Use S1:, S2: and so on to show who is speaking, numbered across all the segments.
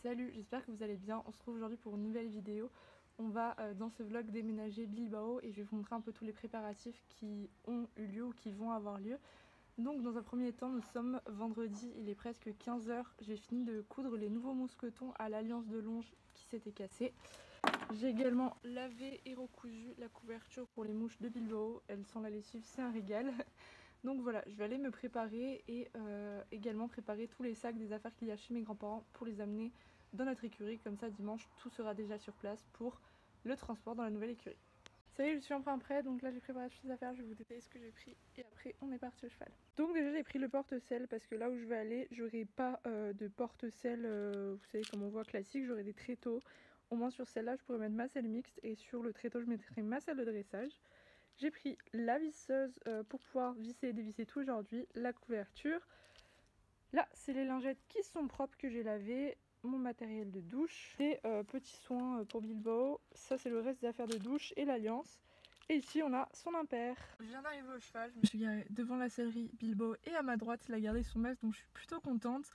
S1: Salut, j'espère que vous allez bien. On se retrouve aujourd'hui pour une nouvelle vidéo. On va dans ce vlog déménager Bilbao et je vais vous montrer un peu tous les préparatifs qui ont eu lieu ou qui vont avoir lieu. Donc dans un premier temps, nous sommes vendredi, il est presque 15 h. J'ai fini de coudre les nouveaux mousquetons à l'Alliance de Longe qui s'était cassé. J'ai également lavé et recousu la couverture pour les mouches de Bilbao. Elles sont la lessive, c'est un régal. Donc voilà, je vais aller me préparer et également préparer tous les sacs des affaires qu'il y a chez mes grands-parents pour les amener dans notre écurie. Comme ça dimanche tout sera déjà sur place pour le transport dans la nouvelle écurie. Ça y est, je suis enfin prête, donc là j'ai préparé toutes les affaires, je vais vous détailler ce que j'ai pris et après on est parti au cheval. Donc déjà j'ai pris le porte-sel parce que là où je vais aller, j'aurai pas de porte-sel, vous savez comme on voit classique, j'aurai des tréteaux. Au moins sur celle-là je pourrais mettre ma selle mixte et sur le tréteau je mettrai ma selle de dressage. J'ai pris la visseuse pour pouvoir visser et dévisser tout aujourd'hui, la couverture. Là c'est les lingettes qui sont propres que j'ai lavées. Mon matériel de douche, des petits soins pour Bilbao, ça c'est le reste des affaires de douche et l'Alliance. Et ici on a son impair. Je viens d'arriver au cheval, je me suis garée devant la sellerie Bilbao et à ma droite il a gardé son masque donc je suis plutôt contente.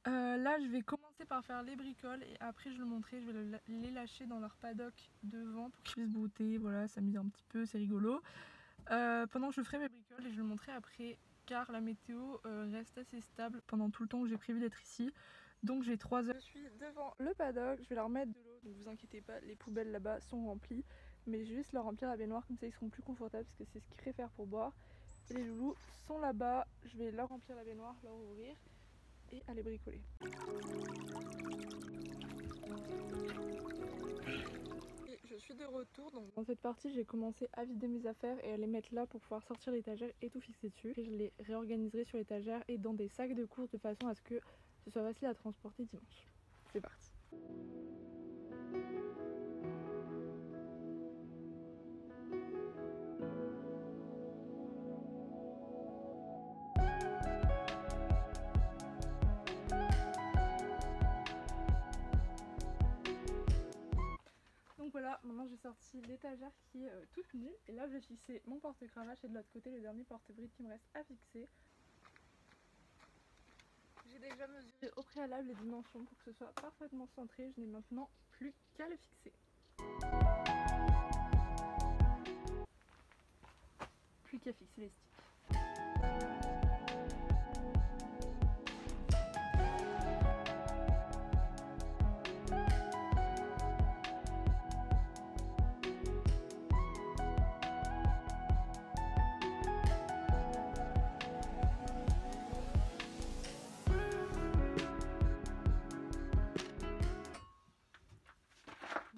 S1: Là je vais commencer par faire les bricoles et après je le montrer, je vais les lâcher dans leur paddock devant pour qu'ils puissent brouter, voilà, s'amuser un petit peu, c'est rigolo. Pendant que je ferai mes bricoles et je le montrerai après car la météo reste assez stable pendant tout le temps où j'ai prévu d'être ici. Donc j'ai 3 heures. Je suis devant le paddock, je vais leur mettre de l'eau, donc vous inquiétez pas, les poubelles là-bas sont remplies. Mais je vais juste leur remplir la baignoire, comme ça ils seront plus confortables parce que c'est ce qu'ils préfèrent pour boire. Et les loulous sont là-bas, je vais leur remplir la baignoire, leur ouvrir et aller bricoler. Et je suis de retour, donc dans cette partie j'ai commencé à vider mes affaires et à les mettre là pour pouvoir sortir l'étagère et tout fixer dessus. Et je les réorganiserai sur l'étagère et dans des sacs de course de façon à ce que ce soit facile à transporter dimanche. C'est parti. Donc voilà, maintenant j'ai sorti l'étagère qui est toute nue et là je vais fixer mon porte-cravache et de l'autre côté le dernier porte-bride qui me reste à fixer. J'ai déjà mesuré au préalable les dimensions pour que ce soit parfaitement centré, je n'ai maintenant plus qu'à le fixer. Plus qu'à fixer les sticks.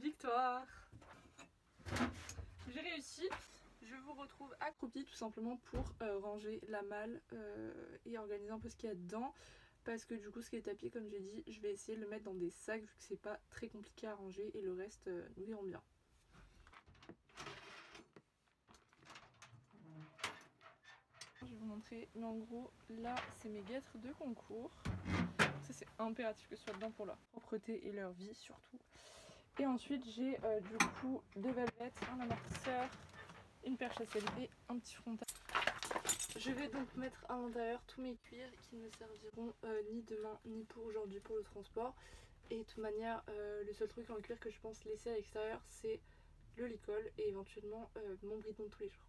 S1: Victoire! J'ai réussi. Je vous retrouve accroupie tout simplement pour ranger la malle et organiser un peu ce qu'il y a dedans. Parce que du coup ce qui est tapis comme j'ai dit, je vais essayer de le mettre dans des sacs vu que c'est pas très compliqué à ranger et le reste nous verrons bien. Je vais vous montrer, mais en gros là c'est mes guêtres de concours. Ça c'est impératif que ce soit dedans pour leur propreté et leur vie surtout. Et ensuite j'ai du coup deux velvettes, un amortisseur, une perche à selle et un petit frontal. Je vais donc mettre à l'intérieur tous mes cuirs qui ne serviront ni demain ni pour aujourd'hui pour le transport. Et de toute manière le seul truc en cuir que je pense laisser à l'extérieur c'est le licol et éventuellement mon bridon de tous les jours.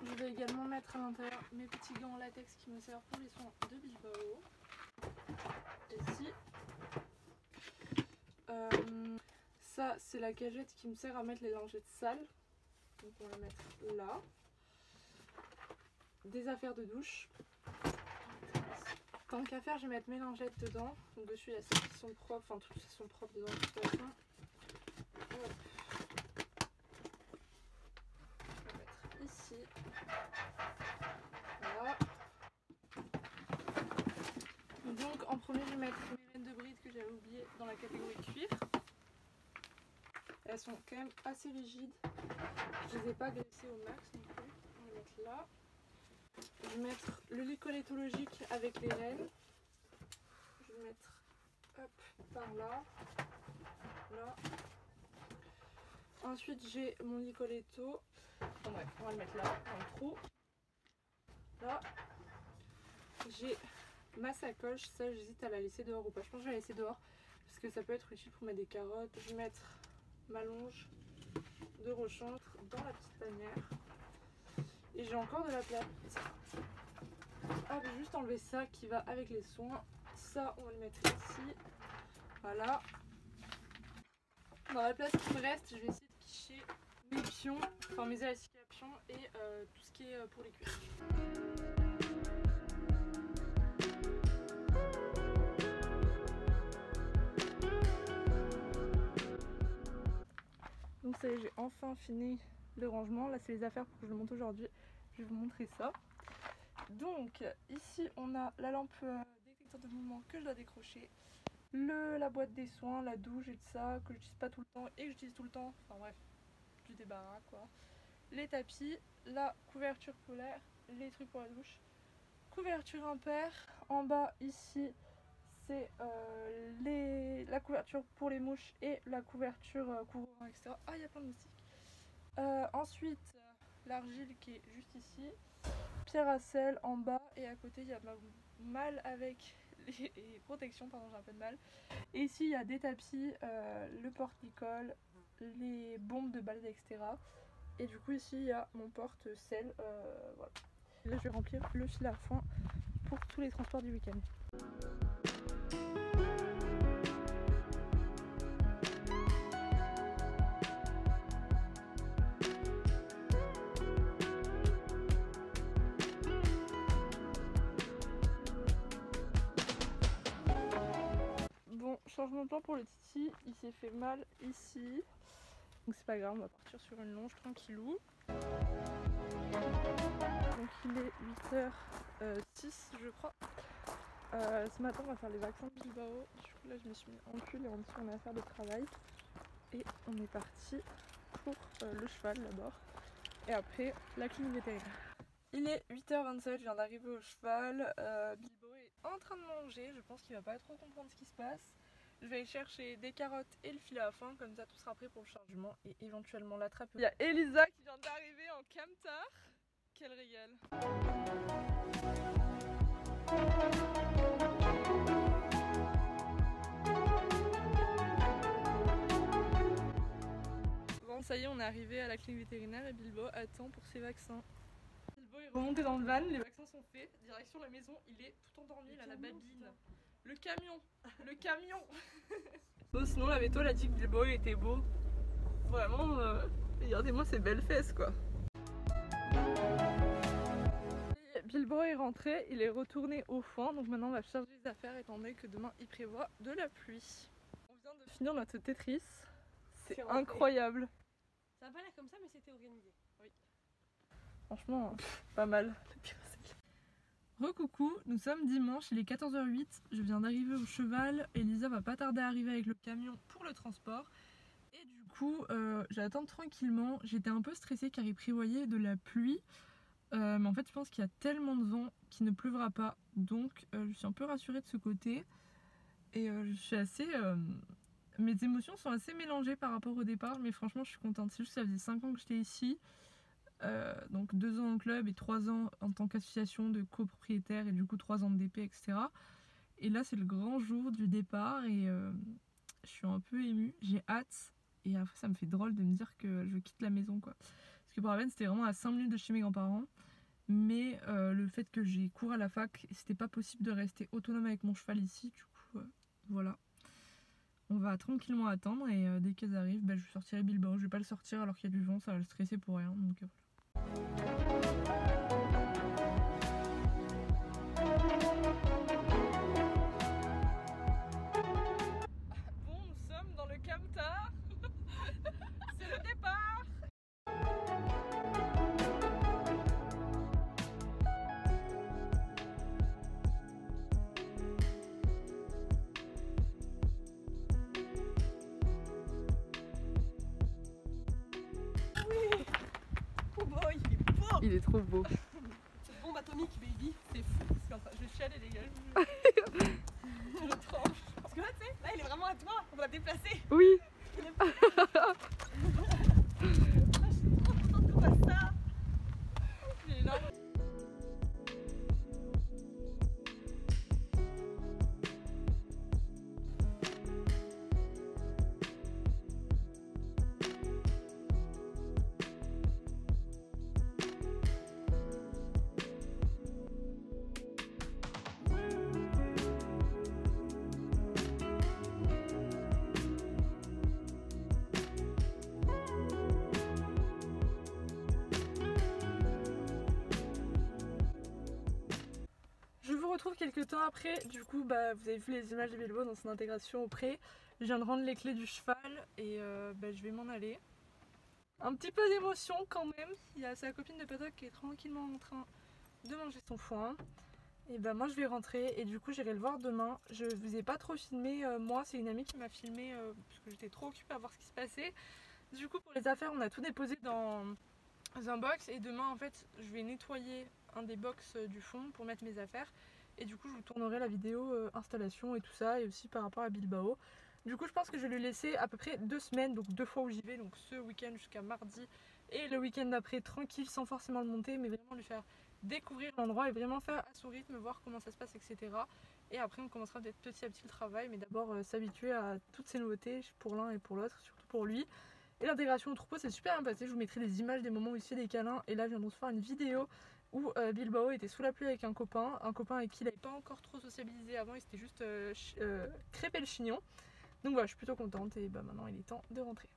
S1: Je vais également mettre à l'intérieur mes petits gants en latex qui me servent pour les soins de Bilbao. Ici. Ça c'est la cagette qui me sert à mettre les lingettes sales. Donc on va la mettre là. Des affaires de douche. Tant qu'à faire je vais mettre mes lingettes dedans. Donc dessus il y a celles qui sont propres, enfin toutes sont propres dedans de toute façon. Hop. Je vais mettre ici. Voilà. Donc en premier je vais mettre mes laines de bride que j'avais oubliées dans la catégorie cuir. Elles sont quand même assez rigides. Je les ai pas graissées au max non plus. On va les mettre là. Je vais mettre le licol éthologique avec les laines. Je vais mettre hop, par là. Là. Ensuite j'ai mon licoletto. Bon bref, on va le mettre là, dans le trou. j'ai ma sacoche, ça j'hésite à la laisser dehors ou pas. Je pense que je vais la laisser dehors parce que ça peut être utile pour mettre des carottes. Je vais mettre ma longe de rechantre dans la petite panière. Et j'ai encore de la place. Ah, je vais juste enlever ça qui va avec les soins. Ça, on va le mettre ici. Voilà. Dans la place qui me reste, je vais essayer de picher mes pions, enfin mes élastiques à pions et tout ce qui est pour les cuirs. Donc ça y est, j'ai enfin fini le rangement. Là, c'est les affaires pour que je le monte aujourd'hui. Je vais vous montrer ça. Donc ici, on a la lampe détecteur de mouvement que je dois décrocher. La boîte des soins, la douche et tout ça, que j'utilise pas tout le temps et que j'utilise tout le temps. Enfin bref, du débarras quoi. Les tapis, la couverture polaire, les trucs pour la douche. Couverture impair. En bas, ici, c'est la couverture pour les mouches et la couverture couvrant, etc. Ah, il y a plein de moustiques. Ensuite, l'argile qui est juste ici. Pierre à sel en bas et à côté, il y a ma malle avec les protections, pardon, j'ai un peu de mal. Et ici, il y a des tapis, le porte-licol, les bombes de balade, etc. Et du coup, ici, il y a mon porte-sel. Voilà. Là, je vais remplir le fil à foin pour tous les transports du week-end. Bon, changement de plan pour le Titi, il s'est fait mal ici. Donc c'est pas grave, on va partir sur une longe tranquillou. Donc il est 8h06 je crois. Ce matin on va faire les vaccins de Bilbao. Du coup là je me suis mis en pull et en dessous on a affaire de travail. Et on est parti pour le cheval d'abord. Et après la clinique vétérinaire. Il est 8h27, je viens d'arriver au cheval. Bilbao est en train de manger, je pense qu'il va pas trop comprendre ce qui se passe. Je vais aller chercher des carottes et le filet à foin, comme ça tout sera prêt pour le chargement et éventuellement l'attraper. Il y a Elisa qui vient d'arriver en camtar. Quel régal! Bon, ça y est, on est arrivé à la clinique vétérinaire et Bilbao attend pour ses vaccins. Bilbao est remonté dans le van, les vaccins sont faits. Direction la maison, il est tout endormi, là, la babine. Le camion! Le camion! Bon, sinon, la météo a dit que Bilbao était beau. Vraiment, regardez-moi ces belles fesses, quoi. Et Bilbao est rentré, il est retourné au foin. Donc maintenant, on va charger les affaires étant donné que demain, il prévoit de la pluie. On vient de finir notre Tetris. C'est incroyable.
S2: Ça n'a pas l'air comme ça, mais c'était organisé.
S1: Oui. Franchement, pas mal. Recoucou, nous sommes dimanche, il est 14h08, je viens d'arriver au cheval, Elisa va pas tarder à arriver avec le camion pour le transport. Et du coup, j'attends tranquillement, j'étais un peu stressée car il prévoyait de la pluie. Mais en fait je pense qu'il y a tellement de vent qu'il ne pleuvra pas. Donc je suis un peu rassurée de ce côté. Et je suis assez... mes émotions sont assez mélangées par rapport au départ, mais franchement je suis contente. C'est juste que ça faisait 5 ans que j'étais ici. Donc 2 ans en club et 3 ans en tant qu'association de copropriétaires et du coup 3 ans de DP, etc. Et là c'est le grand jour du départ et je suis un peu émue, j'ai hâte. Et après ça me fait drôle de me dire que je quitte la maison quoi. Parce que pour Aven c'était vraiment à 5 minutes de chez mes grands-parents. Mais le fait que j'ai cours à la fac, c'était pas possible de rester autonome avec mon cheval ici. Du coup voilà. On va tranquillement attendre et dès qu'elles arrivent, je sortirai Bilbao. Je vais pas le sortir alors qu'il y a du vent, ça va le stresser pour rien. Donc voilà. Bon, nous sommes dans le camtar. C'est le départ.
S2: Oui. Oh boy, il est beau.
S1: Il est trop beau.
S2: Cette bombe atomique, baby.
S1: C'est fou. Je vais chialer les gars. Je tranche.
S2: Parce que là, tu sais, là, il est vraiment à toi. On va déplacer.
S1: Oui.
S2: Il est beau. Je suis trop contente qu'on fasse ça.
S1: Il est énorme. retrouve quelques temps après. Du coup, vous avez vu les images de Bilbao dans son intégration au pré. Je viens de rendre les clés du cheval et je vais m'en aller. Un petit peu d'émotion quand même. Il y a sa copine de paddock qui est tranquillement en train de manger son foin. Et moi je vais rentrer et du coup j'irai le voir demain. Je vous ai pas trop filmé, moi c'est une amie qui m'a filmé parce que j'étais trop occupée à voir ce qui se passait. Du coup pour les affaires on a tout déposé dans un box et demain en fait je vais nettoyer un des box du fond pour mettre mes affaires. Et du coup je vous tournerai la vidéo installation et tout ça et aussi par rapport à Bilbao. Du coup je pense que je vais lui laisser à peu près 2 semaines, donc 2 fois où j'y vais, donc ce week-end jusqu'à mardi et le week-end d'après tranquille sans forcément le monter mais vraiment lui faire découvrir l'endroit et vraiment faire à son rythme, voir comment ça se passe, etc. Et après on commencera peut-être petit à petit le travail, mais d'abord s'habituer à toutes ces nouveautés pour l'un et pour l'autre, surtout pour lui. Et l'intégration au troupeau c'est super bien passé, je vous mettrai des images des moments où il se fait des câlins. Et là je viens de faire une vidéo où Bilbao était sous la pluie avec un copain avec qui il n'avait pas encore trop sociabilisé avant, il s'était juste crêpé le chignon. Donc voilà, je suis plutôt contente et maintenant il est temps de rentrer.